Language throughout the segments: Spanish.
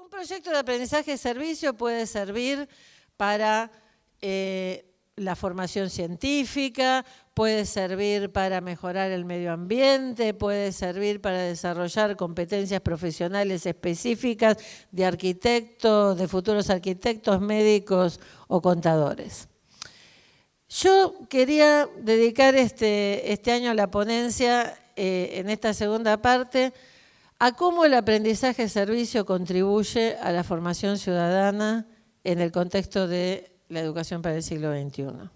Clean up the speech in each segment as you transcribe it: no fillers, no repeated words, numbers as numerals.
Un proyecto de aprendizaje-servicio puede servir para la formación científica, puede servir para mejorar el medio ambiente, puede servir para desarrollar competencias profesionales específicas de arquitectos, de futuros arquitectos, médicos o contadores. Yo quería dedicar este año la ponencia, en esta segunda parte, a cómo el aprendizaje-servicio contribuye a la formación ciudadana en el contexto de la educación para el siglo XXI.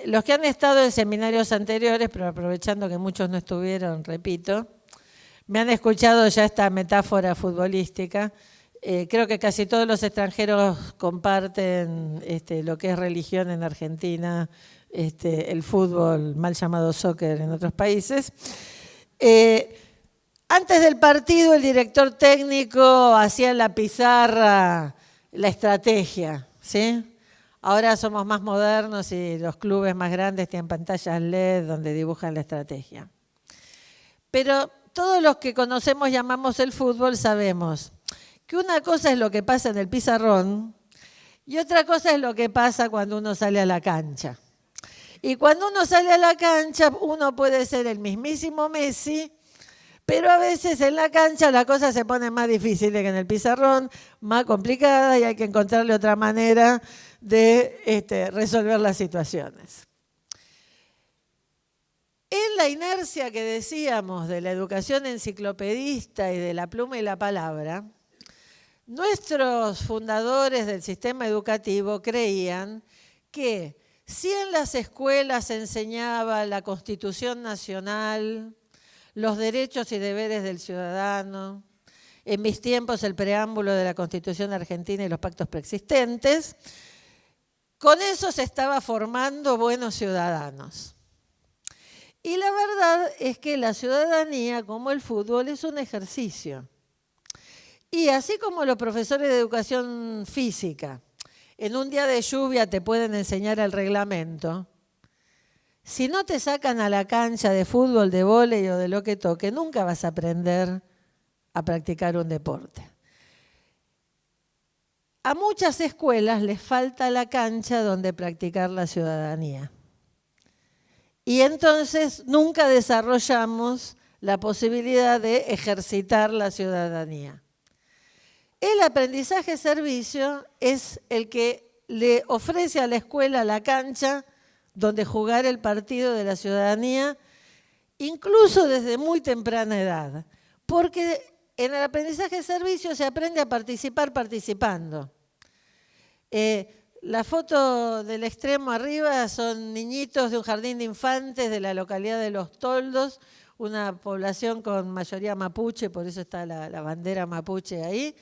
Los que han estado en seminarios anteriores, pero aprovechando que muchos no estuvieron, repito, me han escuchado ya esta metáfora futbolística. Creo que casi todos los extranjeros comparten lo que es religión en Argentina, el fútbol, mal llamado soccer en otros países. Antes del partido, el director técnico hacía en la pizarra la estrategia, ¿sí? Ahora somos más modernos y los clubes más grandes tienen pantallas LED donde dibujan la estrategia. Pero todos los que conocemos y amamos el fútbol sabemos que una cosa es lo que pasa en el pizarrón y otra cosa es lo que pasa cuando uno sale a la cancha. Y cuando uno sale a la cancha, uno puede ser el mismísimo Messi, pero a veces en la cancha la cosa se pone más difícil que en el pizarrón, más complicada y hay que encontrarle otra manera de resolver las situaciones. En la inercia que decíamos de la educación enciclopedista y de la pluma y la palabra, nuestros fundadores del sistema educativo creían que si en las escuelas se enseñaba la Constitución Nacional, los derechos y deberes del ciudadano, en mis tiempos el preámbulo de la Constitución Argentina y los pactos preexistentes, con eso se estaba formando buenos ciudadanos. Y la verdad es que la ciudadanía, como el fútbol, es un ejercicio. Y así como los profesores de educación física, en un día de lluvia te pueden enseñar el reglamento, si no te sacan a la cancha de fútbol, de vóley o de lo que toque, nunca vas a aprender a practicar un deporte. A muchas escuelas les falta la cancha donde practicar la ciudadanía. Y entonces nunca desarrollamos la posibilidad de ejercitar la ciudadanía. El aprendizaje-servicio es el que le ofrece a la escuela la cancha donde jugar el partido de la ciudadanía, incluso desde muy temprana edad. Porque en el aprendizaje-servicio se aprende a participar participando. La foto del extremo arriba son niñitos de un jardín de infantes de la localidad de Los Toldos, una población con mayoría mapuche, por eso está la bandera mapuche ahí.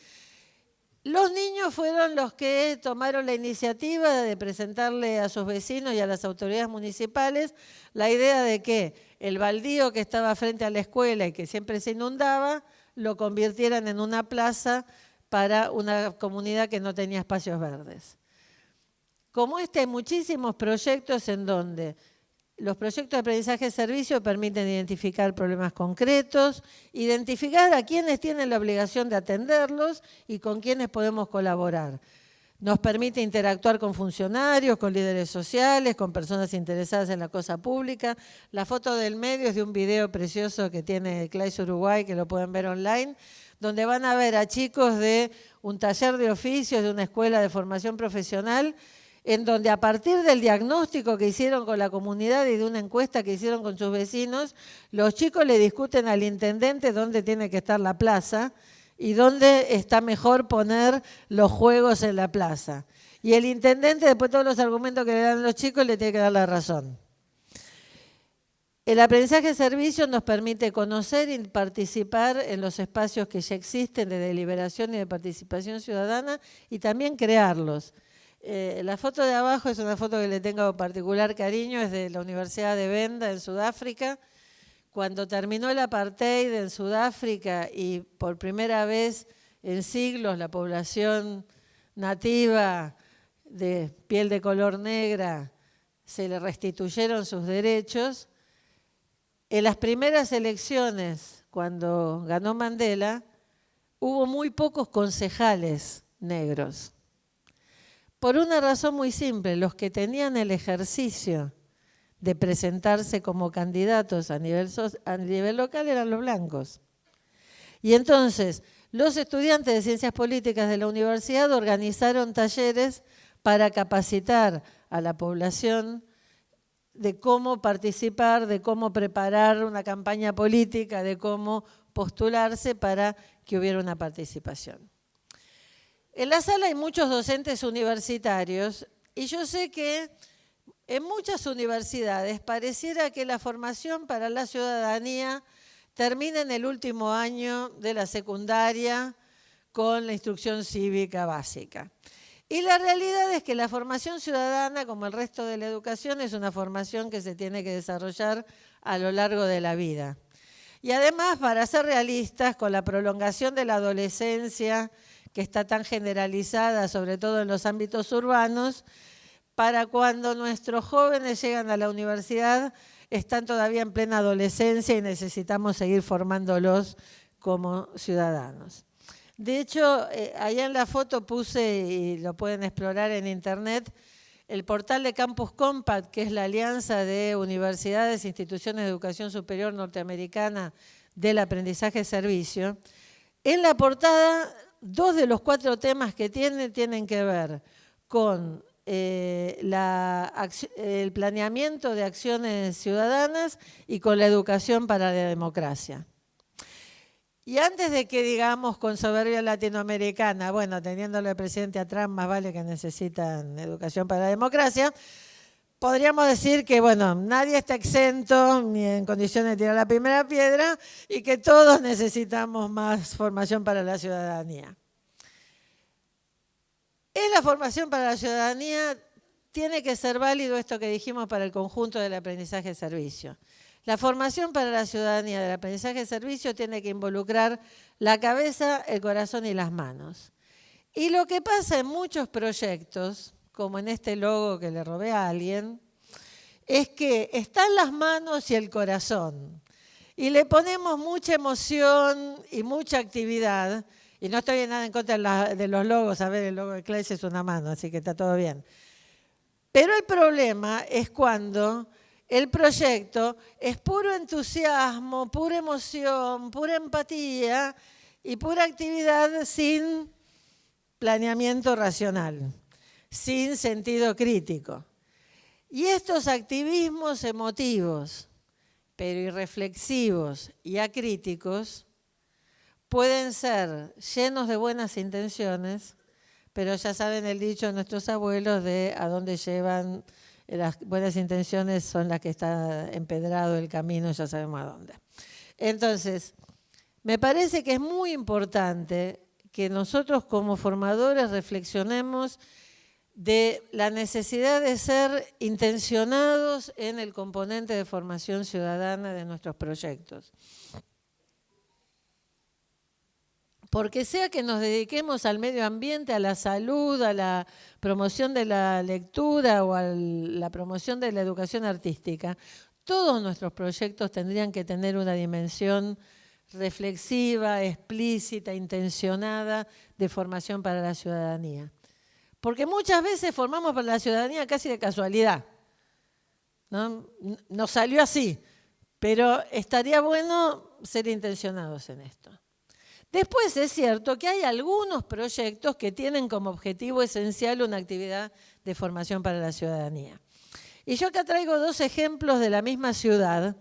Los niños fueron los que tomaron la iniciativa de presentarle a sus vecinos y a las autoridades municipales la idea de que el baldío que estaba frente a la escuela y que siempre se inundaba, lo convirtieran en una plaza para una comunidad que no tenía espacios verdes. Como hay muchísimos proyectos en donde los proyectos de aprendizaje-servicio permiten identificar problemas concretos, identificar a quienes tienen la obligación de atenderlos y con quienes podemos colaborar. Nos permite interactuar con funcionarios, con líderes sociales, con personas interesadas en la cosa pública. La foto del medio es de un video precioso que tiene CLAIS Uruguay, que lo pueden ver online, donde van a ver a chicos de un taller de oficios, de una escuela de formación profesional, en donde a partir del diagnóstico que hicieron con la comunidad y de una encuesta que hicieron con sus vecinos, los chicos le discuten al intendente dónde tiene que estar la plaza y dónde está mejor poner los juegos en la plaza. Y el intendente, después de todos los argumentos que le dan los chicos, le tiene que dar la razón. El aprendizaje-servicio nos permite conocer y participar en los espacios que ya existen de deliberación y de participación ciudadana y también crearlos. La foto de abajo es una foto que le tengo particular cariño, es de la Universidad de Venda en Sudáfrica. Cuando terminó el apartheid en Sudáfrica y por primera vez en siglos la población nativa de piel de color negra se le restituyeron sus derechos, en las primeras elecciones, cuando ganó Mandela, hubo muy pocos concejales negros. Por una razón muy simple, los que tenían el ejercicio de presentarse como candidatos a nivel local eran los blancos. Y entonces, los estudiantes de Ciencias Políticas de la universidad organizaron talleres para capacitar a la población de cómo participar, de cómo preparar una campaña política, de cómo postularse para que hubiera una participación. En la sala hay muchos docentes universitarios y yo sé que en muchas universidades pareciera que la formación para la ciudadanía termina en el último año de la secundaria con la instrucción cívica básica. Y la realidad es que la formación ciudadana, como el resto de la educación, es una formación que se tiene que desarrollar a lo largo de la vida. Y además, para ser realistas, con la prolongación de la adolescencia, que está tan generalizada, sobre todo en los ámbitos urbanos, para cuando nuestros jóvenes llegan a la universidad, están todavía en plena adolescencia y necesitamos seguir formándolos como ciudadanos. De hecho, allá en la foto puse, y lo pueden explorar en internet, el portal de Campus Compact, que es la alianza de universidades e instituciones de educación superior norteamericana del aprendizaje-servicio. En la portada, 2 de los 4 temas que tienen que ver con el planeamiento de acciones ciudadanas y con la educación para la democracia. Y antes de que digamos con soberbia latinoamericana, bueno, teniéndole al presidente a Trump, más vale que necesitan educación para la democracia, podríamos decir que, bueno, nadie está exento ni en condiciones de tirar la primera piedra y que todos necesitamos más formación para la ciudadanía. En la formación para la ciudadanía tiene que ser válido esto que dijimos para el conjunto del aprendizaje-servicio. La formación para la ciudadanía del aprendizaje-servicio tiene que involucrar la cabeza, el corazón y las manos. Y lo que pasa en muchos proyectos, como en este logo que le robé a alguien, es que están las manos y el corazón. Y le ponemos mucha emoción y mucha actividad. Y no estoy nada en contra de los logos. A ver, el logo de Clays es una mano, así que está todo bien. Pero el problema es cuando el proyecto es puro entusiasmo, pura emoción, pura empatía y pura actividad sin planeamiento racional, sin sentido crítico. Y estos activismos emotivos, pero irreflexivos y acríticos, pueden ser llenos de buenas intenciones, pero ya saben el dicho de nuestros abuelos de a dónde llevan. Las buenas intenciones son las que está empedrado el camino, ya sabemos a dónde. Entonces, me parece que es muy importante que nosotros como formadores reflexionemos de la necesidad de ser intencionados en el componente de formación ciudadana de nuestros proyectos. Porque sea que nos dediquemos al medio ambiente, a la salud, a la promoción de la lectura o a la promoción de la educación artística, todos nuestros proyectos tendrían que tener una dimensión reflexiva, explícita, intencionada de formación para la ciudadanía. Porque muchas veces formamos para la ciudadanía casi de casualidad, ¿no? Nos salió así, pero estaría bueno ser intencionados en esto. Después es cierto que hay algunos proyectos que tienen como objetivo esencial una actividad de formación para la ciudadanía. Y yo acá traigo 2 ejemplos de la misma ciudad,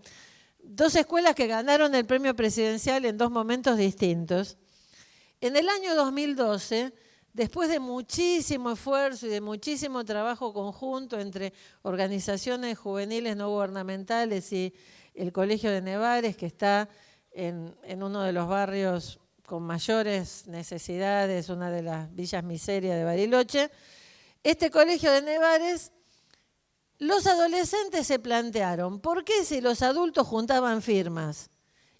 2 escuelas que ganaron el premio presidencial en 2 momentos distintos. En el año 2012, después de muchísimo esfuerzo y de muchísimo trabajo conjunto entre organizaciones juveniles no gubernamentales y el Colegio de Nevares, que está en uno de los barrios con mayores necesidades, una de las villas miserias de Bariloche, este Colegio de Nevares, los adolescentes se plantearon, ¿por qué si los adultos juntaban firmas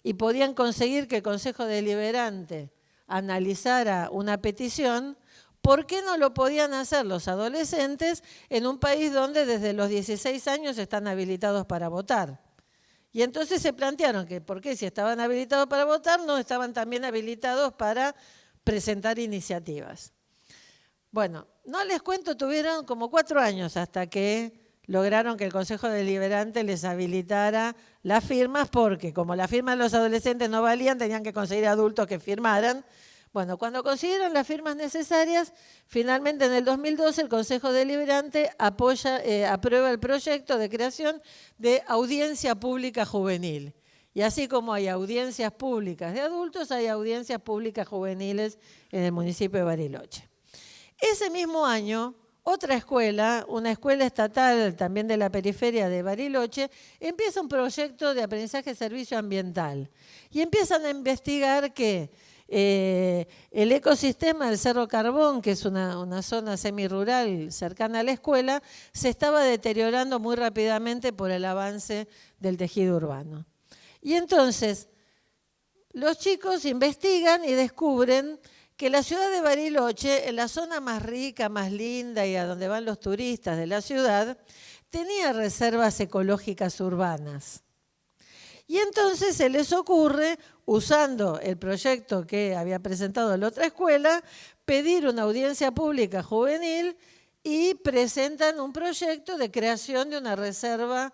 y podían conseguir que el Consejo Deliberante analizara una petición, ¿por qué no lo podían hacer los adolescentes en un país donde desde los 16 años están habilitados para votar? Y entonces se plantearon que por qué si estaban habilitados para votar, no estaban también habilitados para presentar iniciativas. Bueno, no les cuento, tuvieron como 4 años hasta que lograron que el Consejo Deliberante les habilitara las firmas, porque como las firmas de los adolescentes no valían, tenían que conseguir adultos que firmaran. Bueno, cuando consiguieron las firmas necesarias, finalmente en el 2012 el Consejo Deliberante aprueba el proyecto de creación de audiencia pública juvenil. Y así como hay audiencias públicas de adultos, hay audiencias públicas juveniles en el municipio de Bariloche. Ese mismo año, otra escuela, una escuela estatal también de la periferia de Bariloche, empieza un proyecto de aprendizaje de servicio ambiental y empiezan a investigar que el ecosistema del Cerro Carbón, que es una zona semirural cercana a la escuela, se estaba deteriorando muy rápidamente por el avance del tejido urbano. Y entonces los chicos investigan y descubren que la ciudad de Bariloche, en la zona más rica, más linda y a donde van los turistas de la ciudad, tenía reservas ecológicas urbanas. Y entonces se les ocurre, usando el proyecto que había presentado la otra escuela, pedir una audiencia pública juvenil y presentan un proyecto de creación de una reserva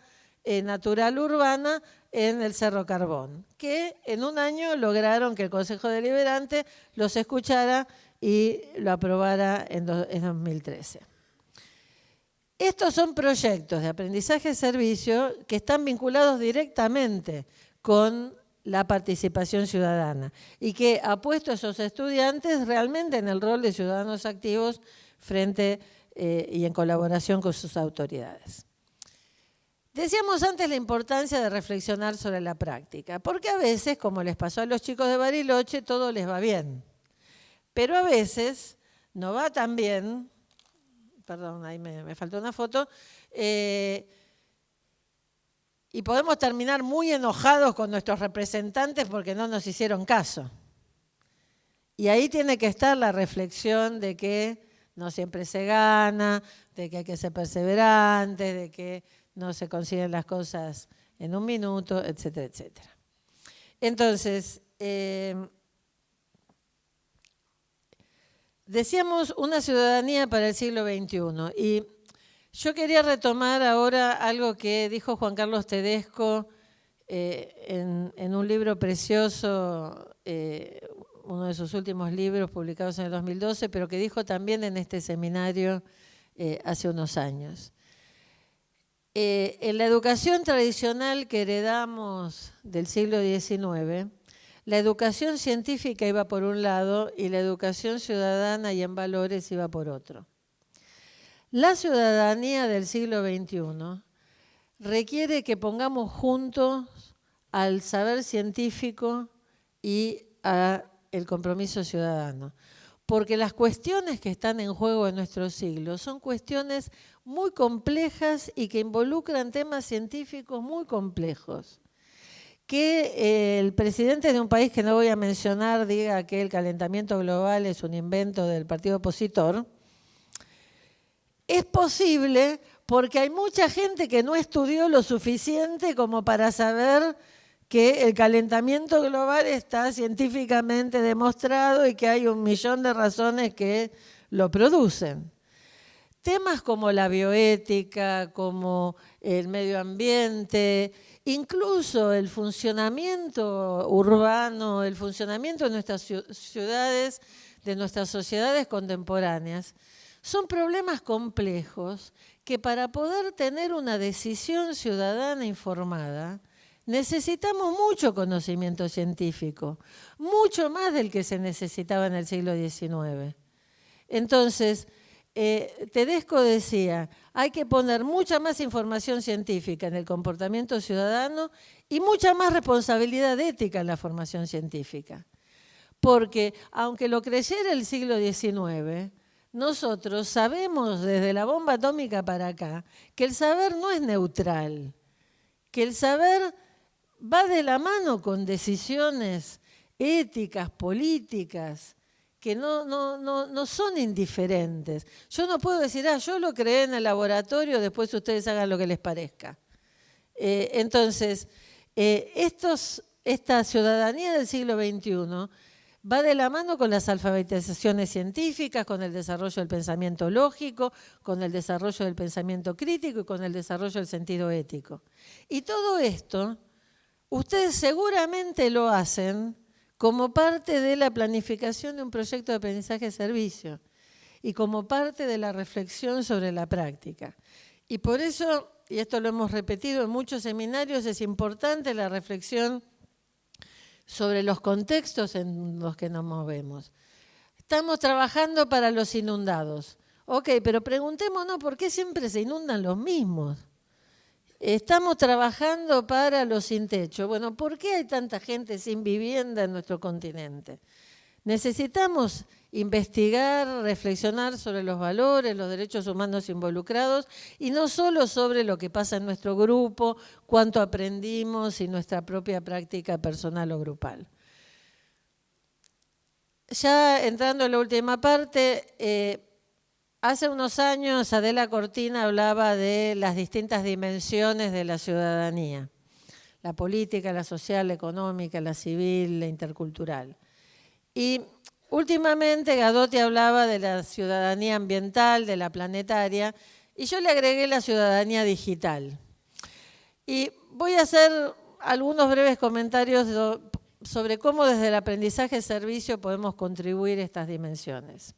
natural urbana en el Cerro Carbón, que en un año lograron que el Consejo Deliberante los escuchara y lo aprobara en 2013. Estos son proyectos de aprendizaje de servicio que están vinculados directamente con la participación ciudadana y que ha puesto a esos estudiantes realmente en el rol de ciudadanos activos frente y en colaboración con sus autoridades. Decíamos antes la importancia de reflexionar sobre la práctica, porque a veces, como les pasó a los chicos de Bariloche, todo les va bien. Pero a veces no va tan bien, perdón, ahí me faltó una foto, y podemos terminar muy enojados con nuestros representantes porque no nos hicieron caso. Y ahí tiene que estar la reflexión de que no siempre se gana, de que hay que ser perseverantes, de que no se consiguen las cosas en un minuto, etcétera, etcétera. Entonces, decíamos una ciudadanía para el siglo XXI y yo quería retomar ahora algo que dijo Juan Carlos Tedesco en un libro precioso, uno de sus últimos libros publicados en el 2012, pero que dijo también en este seminario hace unos años. En la educación tradicional que heredamos del siglo XIX, la educación científica iba por un lado y la educación ciudadana y en valores iba por otro. La ciudadanía del siglo XXI requiere que pongamos juntos al saber científico y al compromiso ciudadano, porque las cuestiones que están en juego en nuestro siglo son cuestiones muy complejas y que involucran temas científicos muy complejos. Que el presidente de un país que no voy a mencionar diga que el calentamiento global es un invento del partido opositor, es posible porque hay mucha gente que no estudió lo suficiente como para saber que el calentamiento global está científicamente demostrado y que hay 1.000.000 de razones que lo producen. Temas como la bioética, como el medio ambiente, incluso el funcionamiento urbano, el funcionamiento de nuestras ciudades, de nuestras sociedades contemporáneas, son problemas complejos que para poder tener una decisión ciudadana informada, necesitamos mucho conocimiento científico, mucho más del que se necesitaba en el siglo XIX. Entonces, Tedesco decía, hay que poner mucha más información científica en el comportamiento ciudadano y mucha más responsabilidad ética en la formación científica. Porque, aunque lo creyera el siglo XIX, nosotros sabemos desde la bomba atómica para acá que el saber no es neutral, que el saber va de la mano con decisiones éticas, políticas, que no son indiferentes. Yo no puedo decir, yo lo creé en el laboratorio, después ustedes hagan lo que les parezca. Entonces, Esta ciudadanía del siglo XXI va de la mano con las alfabetizaciones científicas, con el desarrollo del pensamiento lógico, con el desarrollo del pensamiento crítico y con el desarrollo del sentido ético. Y todo esto, ustedes seguramente lo hacen como parte de la planificación de un proyecto de aprendizaje-servicio y como parte de la reflexión sobre la práctica. Y por eso, y esto lo hemos repetido en muchos seminarios, es importante la reflexión sobre los contextos en los que nos movemos. Estamos trabajando para los inundados. Ok, pero preguntémonos por qué siempre se inundan los mismos. Estamos trabajando para los sin techo. Bueno, ¿por qué hay tanta gente sin vivienda en nuestro continente? Necesitamos investigar, reflexionar sobre los valores, los derechos humanos involucrados y no solo sobre lo que pasa en nuestro grupo, cuánto aprendimos y nuestra propia práctica personal o grupal. Ya entrando en la última parte, hace unos años Adela Cortina hablaba de las distintas dimensiones de la ciudadanía, la política, la social, la económica, la civil, la intercultural. Y últimamente Gadotti hablaba de la ciudadanía ambiental, de la planetaria, y yo le agregué la ciudadanía digital. Y voy a hacer algunos breves comentarios sobre cómo desde el aprendizaje-servicio podemos contribuir a estas dimensiones.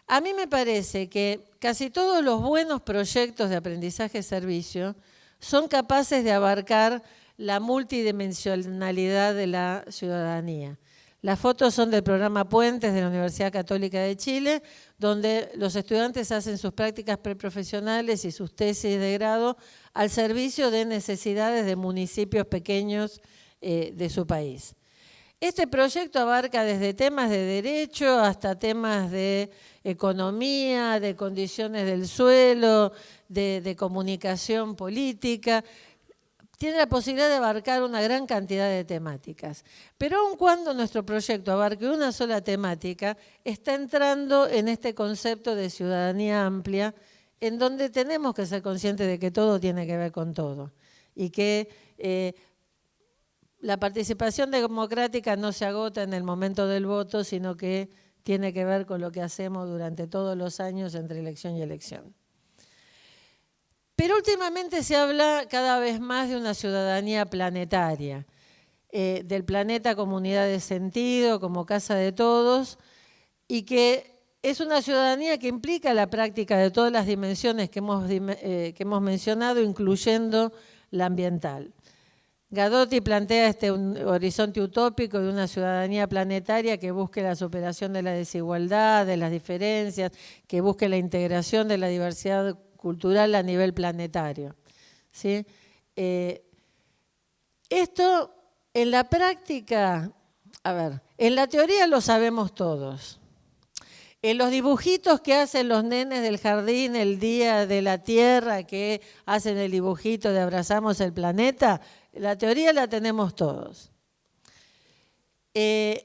A mí me parece que casi todos los buenos proyectos de aprendizaje-servicio son capaces de abarcar la multidimensionalidad de la ciudadanía. Las fotos son del programa Puentes de la Universidad Católica de Chile, donde los estudiantes hacen sus prácticas preprofesionales y sus tesis de grado al servicio de necesidades de municipios pequeños de su país. Este proyecto abarca desde temas de derecho hasta temas de economía, de condiciones del suelo, de comunicación política. Tiene la posibilidad de abarcar una gran cantidad de temáticas. Pero aun cuando nuestro proyecto abarque una sola temática, está entrando en este concepto de ciudadanía amplia, en donde tenemos que ser conscientes de que todo tiene que ver con todo y que la participación democrática no se agota en el momento del voto, sino que tiene que ver con lo que hacemos durante todos los años entre elección y elección. Pero últimamente se habla cada vez más de una ciudadanía planetaria, del planeta comunidad de sentido, como casa de todos, y que es una ciudadanía que implica la práctica de todas las dimensiones que hemos mencionado, incluyendo la ambiental. Gadotti plantea este horizonte utópico de una ciudadanía planetaria que busque la superación de la desigualdad, de las diferencias, que busque la integración de la diversidad cultural a nivel planetario. ¿Sí? Esto en la práctica, en la teoría lo sabemos todos. En los dibujitos que hacen los nenes del jardín el día de la Tierra, que hacen el dibujito de abrazamos el planeta, la teoría la tenemos todos. En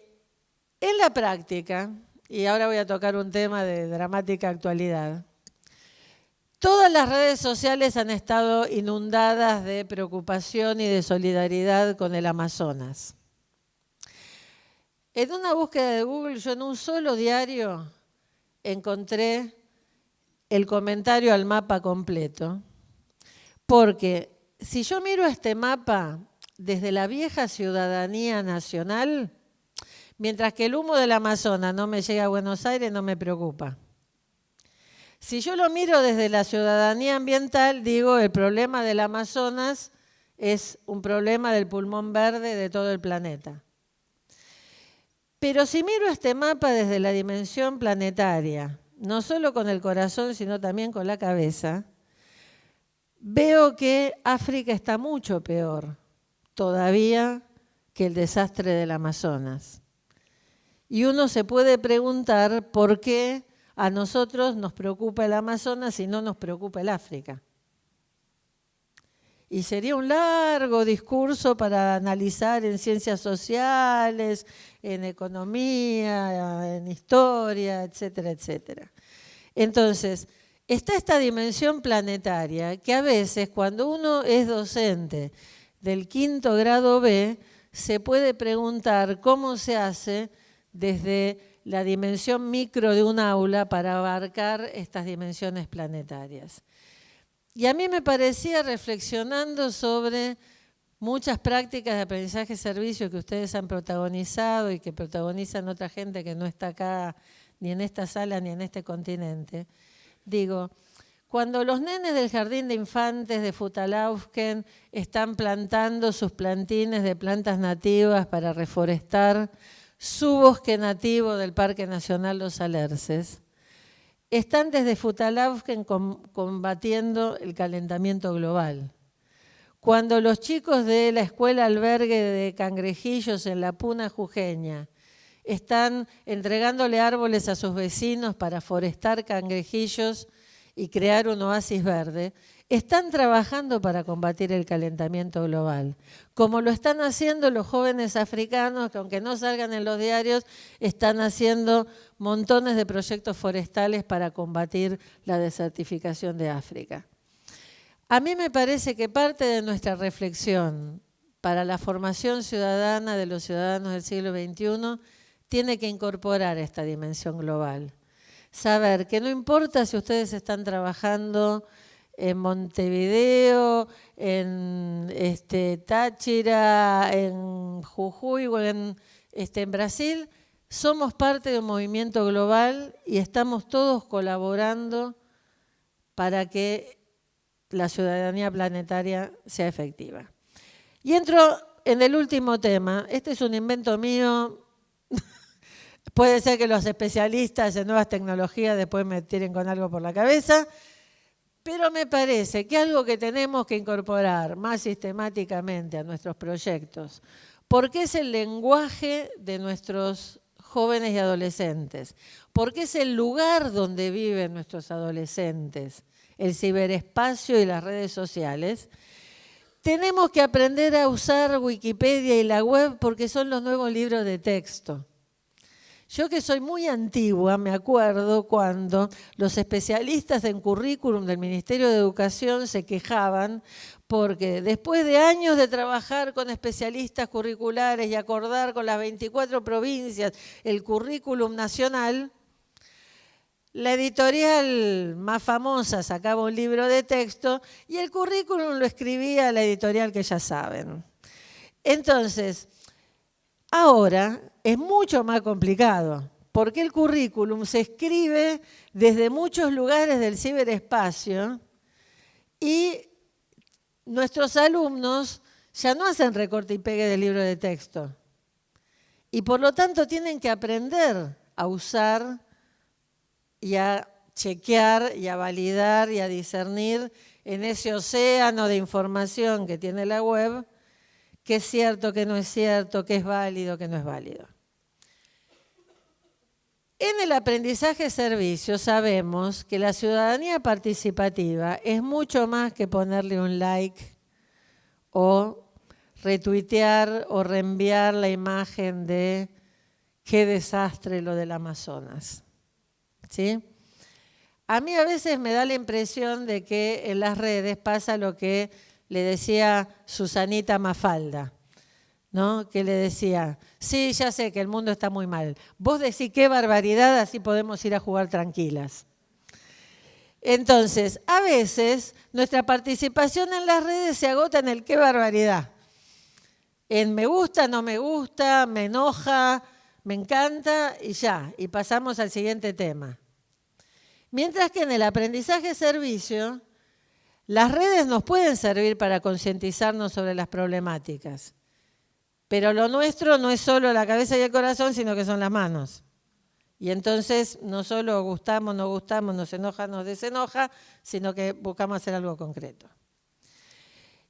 la práctica, y ahora voy a tocar un tema de dramática actualidad, todas las redes sociales han estado inundadas de preocupación y de solidaridad con el Amazonas. En una búsqueda de Google, yo en un solo diario encontré el comentario al mapa completo, porque si yo miro este mapa desde la vieja ciudadanía nacional, mientras que el humo del Amazonas no me llega a Buenos Aires, no me preocupa. Si yo lo miro desde la ciudadanía ambiental, digo, el problema del Amazonas es un problema del pulmón verde de todo el planeta. Pero si miro este mapa desde la dimensión planetaria, no solo con el corazón, sino también con la cabeza, veo que África está mucho peor todavía que el desastre del Amazonas. Y uno se puede preguntar por qué a nosotros nos preocupa el Amazonas y no nos preocupa el África. Y sería un largo discurso para analizar en ciencias sociales, en economía, en historia, etcétera, etcétera. Entonces, está esta dimensión planetaria que a veces cuando uno es docente del quinto grado B, se puede preguntar cómo se hace desde la dimensión micro de un aula para abarcar estas dimensiones planetarias. Y a mí me parecía, reflexionando sobre muchas prácticas de aprendizaje-servicio que ustedes han protagonizado y que protagonizan otra gente que no está acá, ni en esta sala, ni en este continente, digo, cuando los nenes del Jardín de Infantes de Futalaufken están plantando sus plantines de plantas nativas para reforestar su bosque nativo del Parque Nacional Los Alerces, están desde Futalaufken combatiendo el calentamiento global. Cuando los chicos de la escuela albergue de cangrejillos en la Puna Jujeña están entregándole árboles a sus vecinos para forestar cangrejillos y crear un oasis verde, están trabajando para combatir el calentamiento global, como lo están haciendo los jóvenes africanos que, aunque no salgan en los diarios, están haciendo montones de proyectos forestales para combatir la desertificación de África. A mí me parece que parte de nuestra reflexión para la formación ciudadana de los ciudadanos del siglo XXI tiene que incorporar esta dimensión global. Saber que no importa si ustedes están trabajando en Montevideo, en Táchira, en Jujuy o en Brasil, somos parte de un movimiento global y estamos todos colaborando para que la ciudadanía planetaria sea efectiva. Y entro en el último tema. Este es un invento mío. Puede ser que los especialistas en nuevas tecnologías después me tiren con algo por la cabeza, pero me parece que algo que tenemos que incorporar más sistemáticamente a nuestros proyectos, porque es el lenguaje de nuestros jóvenes y adolescentes, porque es el lugar donde viven nuestros adolescentes, el ciberespacio y las redes sociales, tenemos que aprender a usar Wikipedia y la web porque son los nuevos libros de texto. Yo, que soy muy antigua, me acuerdo cuando los especialistas en currículum del Ministerio de Educación se quejaban porque después de años de trabajar con especialistas curriculares y acordar con las 24 provincias el currículum nacional, la editorial más famosa sacaba un libro de texto y el currículum lo escribía la editorial que ya saben. Entonces, ahora es mucho más complicado, porque el currículum se escribe desde muchos lugares del ciberespacio y nuestros alumnos ya no hacen recorte y pegue del libro de texto. Y por lo tanto tienen que aprender a usar y a chequear y a validar y a discernir en ese océano de información que tiene la web, qué es cierto, qué no es cierto, qué es válido, qué no es válido. En el aprendizaje-servicio sabemos que la ciudadanía participativa es mucho más que ponerle un like o retuitear o reenviar la imagen de qué desastre lo del Amazonas. ¿Sí? A mí a veces me da la impresión de que en las redes pasa lo que le decía Susanita Mafalda, ¿no? Que le decía, sí, ya sé que el mundo está muy mal. Vos decís qué barbaridad, así podemos ir a jugar tranquilas. Entonces, a veces nuestra participación en las redes se agota en el qué barbaridad. En me gusta, no me gusta, me enoja, me encanta y ya. Y pasamos al siguiente tema. Mientras que en el aprendizaje-servicio, las redes nos pueden servir para concientizarnos sobre las problemáticas. Pero lo nuestro no es solo la cabeza y el corazón, sino que son las manos. Y entonces no solo gustamos, no gustamos, nos enoja, nos desenoja, sino que buscamos hacer algo concreto.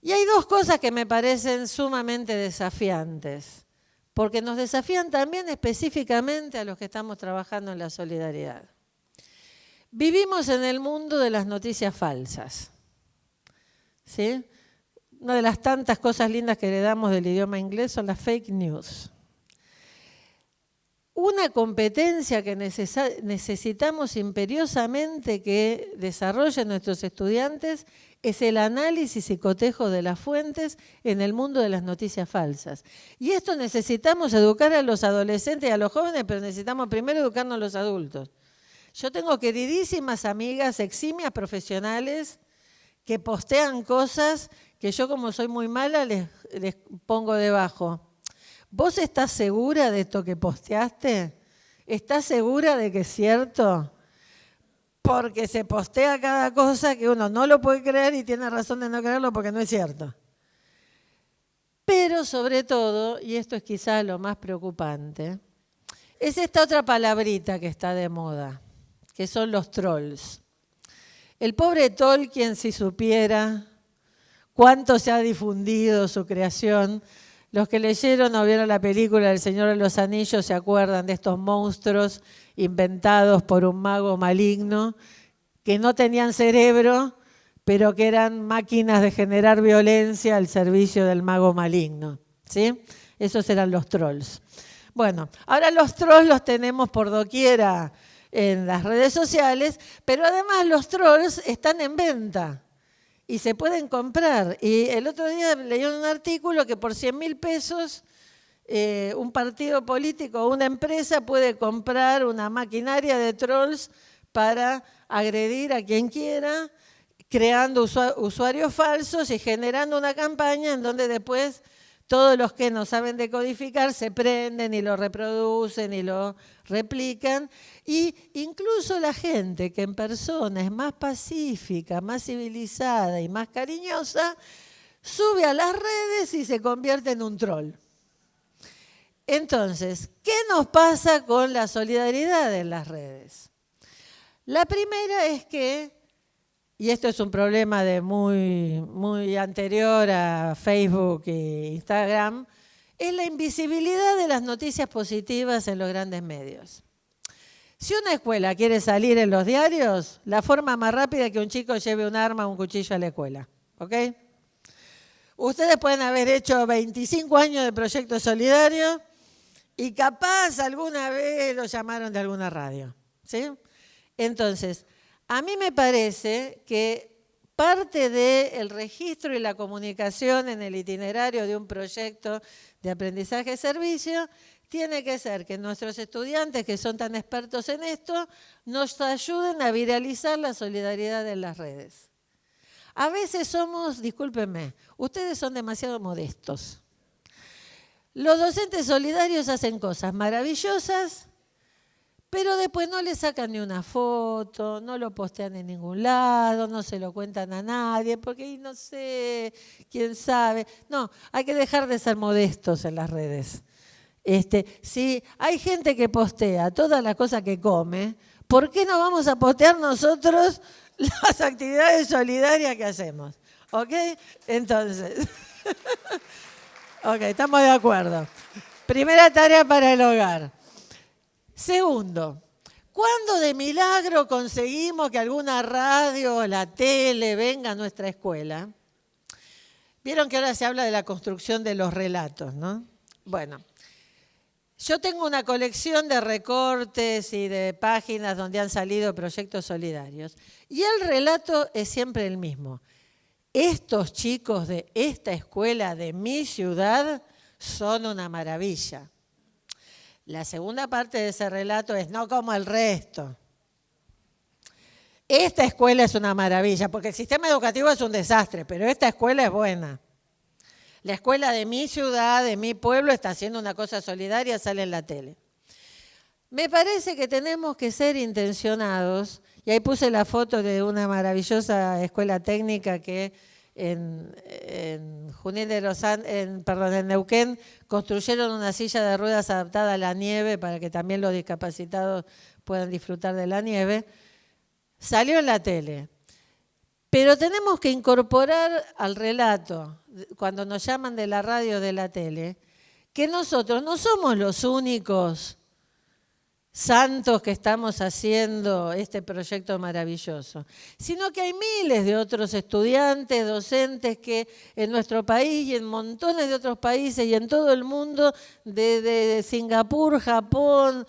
Y hay dos cosas que me parecen sumamente desafiantes, porque nos desafían también específicamente a los que estamos trabajando en la solidaridad. Vivimos en el mundo de las noticias falsas, ¿sí? Una de las tantas cosas lindas que heredamos del idioma inglés son las fake news. Una competencia que necesitamos imperiosamente que desarrollen nuestros estudiantes Es el análisis y cotejo de las fuentes en el mundo de las noticias falsas. Y esto necesitamos educar a los adolescentes y a los jóvenes, pero necesitamos primero educarnos a los adultos. Yo tengo queridísimas amigas, eximias profesionales, que postean cosas que yo, como soy muy mala, les pongo debajo. ¿Vos estás segura de esto que posteaste? ¿Estás segura de que es cierto? Porque se postea cada cosa que uno no lo puede creer y tiene razón de no creerlo porque no es cierto. Pero sobre todo, y esto es quizá lo más preocupante, es esta otra palabrita que está de moda, que son los trolls. El pobre Tolkien, si supiera cuánto se ha difundido su creación, los que leyeron o vieron la película El Señor de los Anillos se acuerdan de estos monstruos inventados por un mago maligno que no tenían cerebro, pero que eran máquinas de generar violencia al servicio del mago maligno, ¿sí? Esos eran los trolls. Bueno, ahora los trolls los tenemos por doquiera en las redes sociales, pero además los trolls están en venta y se pueden comprar. Y el otro día leí un artículo que por 100.000 pesos un partido político o una empresa puede comprar una maquinaria de trolls para agredir a quien quiera, creando usuarios falsos y generando una campaña en donde después todos los que no saben decodificar se prenden y lo reproducen y lo replican. Y incluso la gente que en persona es más pacífica, más civilizada y más cariñosa, sube a las redes y se convierte en un troll. Entonces, ¿qué nos pasa con la solidaridad en las redes? La primera es que, y esto es un problema de muy anterior a Facebook e Instagram, es la invisibilidad de las noticias positivas en los grandes medios. Si una escuela quiere salir en los diarios, la forma más rápida es que un chico lleve un arma o un cuchillo a la escuela, ¿ok? Ustedes pueden haber hecho 25 años de proyecto solidario y capaz alguna vez lo llamaron de alguna radio, ¿sí? Entonces, a mí me parece que parte del registro y la comunicación en el itinerario de un proyecto de aprendizaje-servicio tiene que ser que nuestros estudiantes, que son tan expertos en esto, nos ayuden a viralizar la solidaridad en las redes. A veces somos, discúlpenme, ustedes son demasiado modestos. Los docentes solidarios hacen cosas maravillosas, pero después no le sacan ni una foto, no lo postean en ningún lado, no se lo cuentan a nadie, porque no sé, quién sabe. No, hay que dejar de ser modestos en las redes. Si hay gente que postea todas las cosas que come, ¿por qué no vamos a postear nosotros las actividades solidarias que hacemos? ¿Ok? Entonces, ok, estamos de acuerdo. Primera tarea para el hogar. Segundo, ¿cuándo de milagro conseguimos que alguna radio o la tele venga a nuestra escuela? Vieron que ahora se habla de la construcción de los relatos, ¿no? Bueno, yo tengo una colección de recortes y de páginas donde han salido proyectos solidarios. Y el relato es siempre el mismo. Estos chicos de esta escuela de mi ciudad son una maravilla. La segunda parte de ese relato es no como el resto. Esta escuela es una maravilla, porque el sistema educativo es un desastre, pero esta escuela es buena. La escuela de mi ciudad, de mi pueblo, está haciendo una cosa solidaria, sale en la tele. Me parece que tenemos que ser intencionados, y ahí puse la foto de una maravillosa escuela técnica que en Neuquén construyeron una silla de ruedas adaptada a la nieve para que también los discapacitados puedan disfrutar de la nieve. Salió en la tele. Pero tenemos que incorporar al relato, cuando nos llaman de la radio o de la tele, que nosotros no somos los únicos santos que estamos haciendo este proyecto maravilloso, sino que hay miles de otros estudiantes, docentes que en nuestro país y en montones de otros países y en todo el mundo, de Singapur, Japón,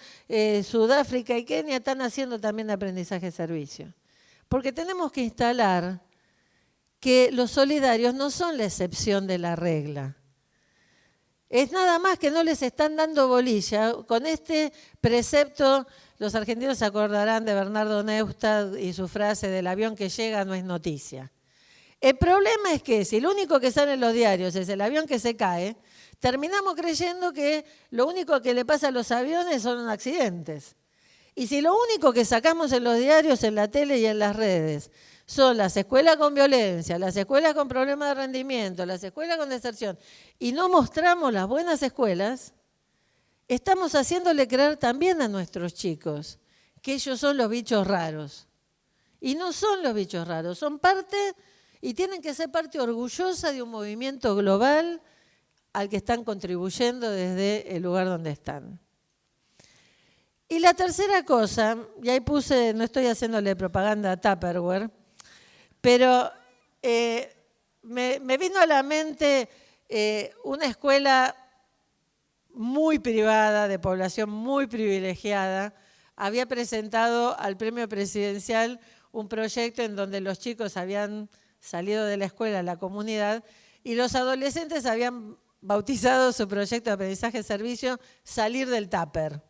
Sudáfrica y Kenia, están haciendo también aprendizaje-servicio. Porque tenemos que instalar que los solidarios no son la excepción de la regla. Es nada más que no les están dando bolilla. Con este precepto, los argentinos se acordarán de Bernardo Neustadt y su frase del avión que llega no es noticia. El problema es que si lo único que sale en los diarios es el avión que se cae, terminamos creyendo que lo único que le pasa a los aviones son accidentes. Y si lo único que sacamos en los diarios, en la tele y en las redes son las escuelas con violencia, las escuelas con problemas de rendimiento, las escuelas con deserción, y no mostramos las buenas escuelas, estamos haciéndole creer también a nuestros chicos que ellos son los bichos raros. Y no son los bichos raros, son parte y tienen que ser parte orgullosa de un movimiento global al que están contribuyendo desde el lugar donde están. Y la tercera cosa, y ahí puse, no estoy haciéndole propaganda a Tupperware, pero me vino a la mente una escuela muy privada, de población muy privilegiada, había presentado al premio presidencial un proyecto en donde los chicos habían salido de la escuela a la comunidad y los adolescentes habían bautizado su proyecto de aprendizaje-servicio Salir del Tupper.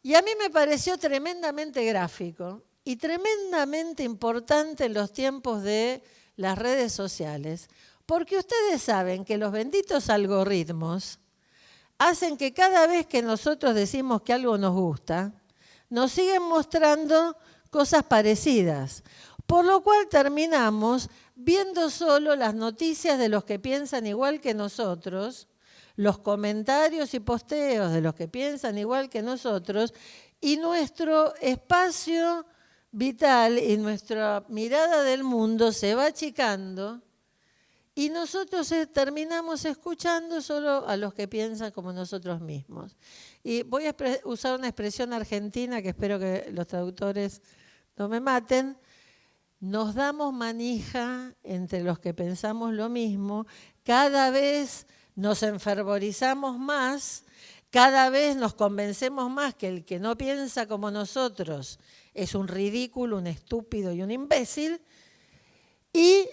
Y a mí me pareció tremendamente gráfico y tremendamente importante en los tiempos de las redes sociales, porque ustedes saben que los benditos algoritmos hacen que cada vez que nosotros decimos que algo nos gusta, nos siguen mostrando cosas parecidas, por lo cual terminamos viendo solo las noticias de los que piensan igual que nosotros, los comentarios y posteos de los que piensan igual que nosotros, y nuestro espacio vital y nuestra mirada del mundo se va achicando y nosotros terminamos escuchando solo a los que piensan como nosotros mismos. Y voy a usar una expresión argentina que espero que los traductores no me maten. Nos damos manija entre los que pensamos lo mismo, cada vez nos enfervorizamos más, cada vez nos convencemos más que el que no piensa como nosotros es un ridículo, un estúpido y un imbécil, y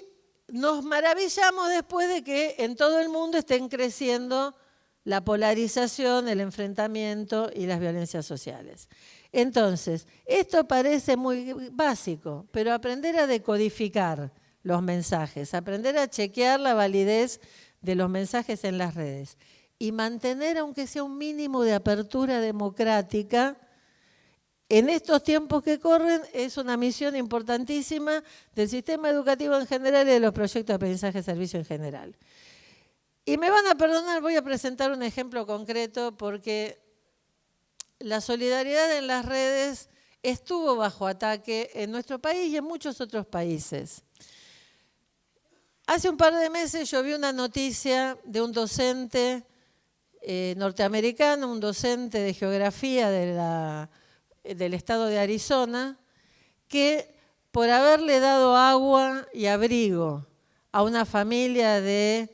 nos maravillamos después de que en todo el mundo estén creciendo la polarización, el enfrentamiento y las violencias sociales. Entonces, esto parece muy básico, pero aprender a decodificar los mensajes, aprender a chequear la validez de los mensajes en las redes y mantener, aunque sea un mínimo de apertura democrática, en estos tiempos que corren, es una misión importantísima del sistema educativo en general y de los proyectos de aprendizaje-servicio en general. Y me van a perdonar, voy a presentar un ejemplo concreto porque la solidaridad en las redes estuvo bajo ataque en nuestro país y en muchos otros países. Hace un par de meses yo vi una noticia de un docente norteamericano, un docente de geografía del estado de Arizona, que por haberle dado agua y abrigo a una familia de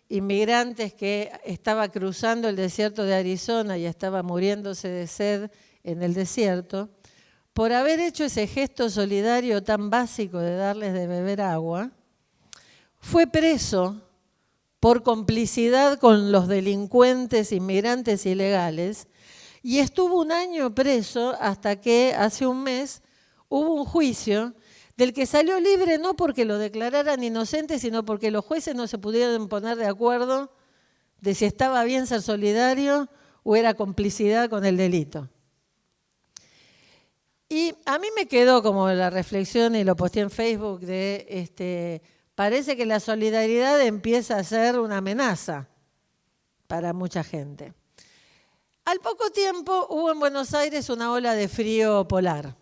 inmigrantes que estaba cruzando el desierto de Arizona y estaba muriéndose de sed en el desierto, por haber hecho ese gesto solidario tan básico de darles de beber agua, fue preso por complicidad con los delincuentes inmigrantes ilegales y estuvo un año preso hasta que hace un mes hubo un juicio del que salió libre no porque lo declararan inocente, sino porque los jueces no se pudieron poner de acuerdo de si estaba bien ser solidario o era complicidad con el delito. Y a mí me quedó como la reflexión, y lo posteé en Facebook, de parece que la solidaridad empieza a ser una amenaza para mucha gente. Al poco tiempo hubo en Buenos Aires una ola de frío polar.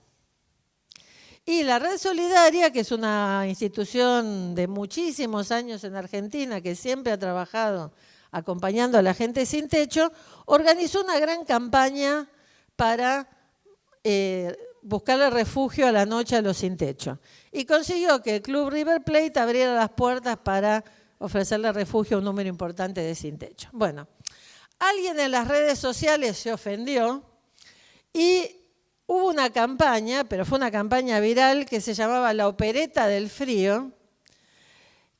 Y la Red Solidaria, que es una institución de muchísimos años en Argentina, que siempre ha trabajado acompañando a la gente sin techo, organizó una gran campaña para buscarle refugio a la noche a los sin techo. Y consiguió que el Club River Plate abriera las puertas para ofrecerle refugio a un número importante de sin techo. Bueno, alguien en las redes sociales se ofendió y hubo una campaña, pero fue una campaña viral, que se llamaba La Opereta del Frío,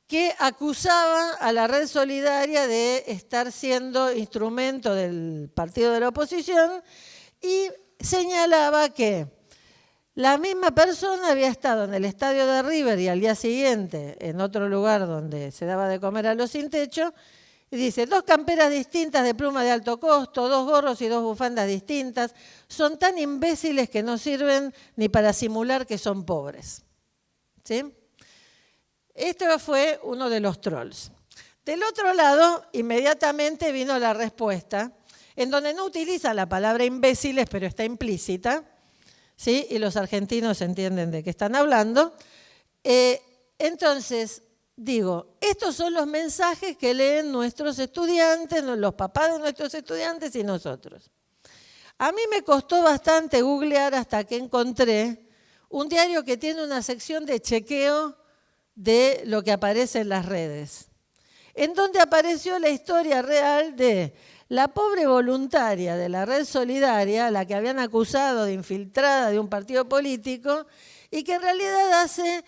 que acusaba a la Red Solidaria de estar siendo instrumento del partido de la oposición y señalaba que la misma persona había estado en el estadio de River y al día siguiente en otro lugar donde se daba de comer a los sin techo, y dice, 2 camperas distintas de pluma de alto costo, 2 gorros y 2 bufandas distintas, son tan imbéciles que no sirven ni para simular que son pobres. ¿Sí? Esto fue uno de los trolls. Del otro lado, inmediatamente vino la respuesta, en donde no utiliza la palabra imbéciles, pero está implícita, ¿sí? Y los argentinos entienden de qué están hablando. Entonces, digo, estos son los mensajes que leen nuestros estudiantes, los papás de nuestros estudiantes y nosotros. A mí me costó bastante googlear hasta que encontré un diario que tiene una sección de chequeo de lo que aparece en las redes, en donde apareció la historia real de la pobre voluntaria de la Red Solidaria, a la que habían acusado de infiltrada de un partido político, y que en realidad hace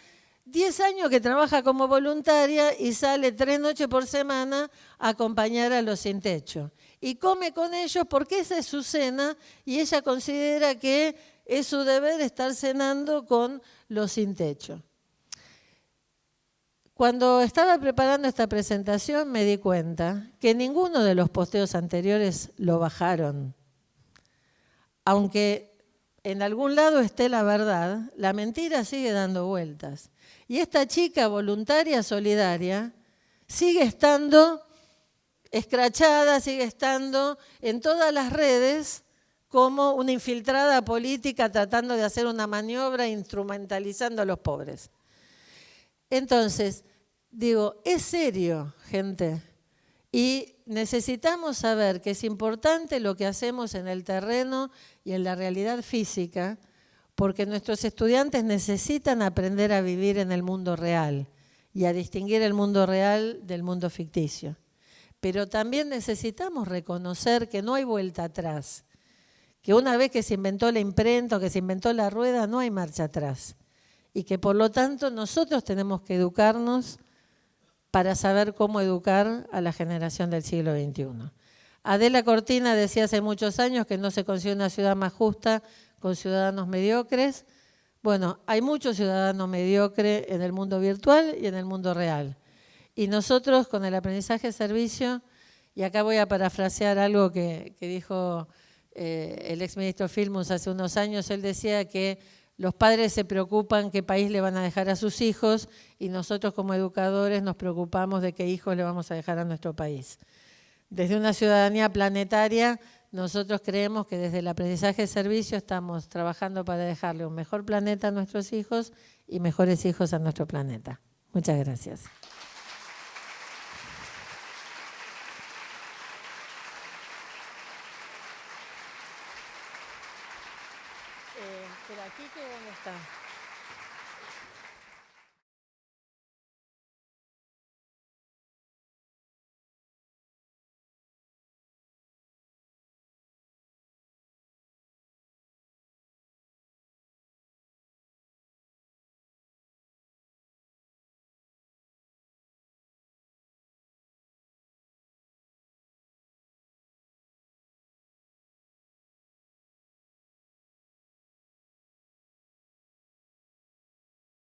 10 años que trabaja como voluntaria y sale 3 noches por semana a acompañar a los sin techo. Y come con ellos porque esa es su cena y ella considera que es su deber estar cenando con los sin techo. Cuando estaba preparando esta presentación me di cuenta que ninguno de los posteos anteriores lo bajaron. Aunque en algún lado esté la verdad, la mentira sigue dando vueltas. Y esta chica voluntaria, solidaria, sigue estando escrachada, sigue estando en todas las redes como una infiltrada política tratando de hacer una maniobra instrumentalizando a los pobres. Entonces, digo, es serio, gente, y necesitamos saber que es importante lo que hacemos en el terreno y en la realidad física, porque nuestros estudiantes necesitan aprender a vivir en el mundo real y a distinguir el mundo real del mundo ficticio. Pero también necesitamos reconocer que no hay vuelta atrás, que una vez que se inventó la imprenta o que se inventó la rueda, no hay marcha atrás. Y que por lo tanto nosotros tenemos que educarnos para saber cómo educar a la generación del siglo XXI. Adela Cortina decía hace muchos años que no se consigue una ciudad más justa con ciudadanos mediocres. Bueno, hay muchos ciudadanos mediocres en el mundo virtual y en el mundo real. Y nosotros con el aprendizaje de servicio, y acá voy a parafrasear algo que dijo el exministro Filmus hace unos años, él decía que los padres se preocupan qué país le van a dejar a sus hijos y nosotros como educadores nos preocupamos de qué hijos le vamos a dejar a nuestro país. Desde una ciudadanía planetaria, nosotros creemos que desde el aprendizaje de servicio estamos trabajando para dejarle un mejor planeta a nuestros hijos y mejores hijos a nuestro planeta. Muchas gracias.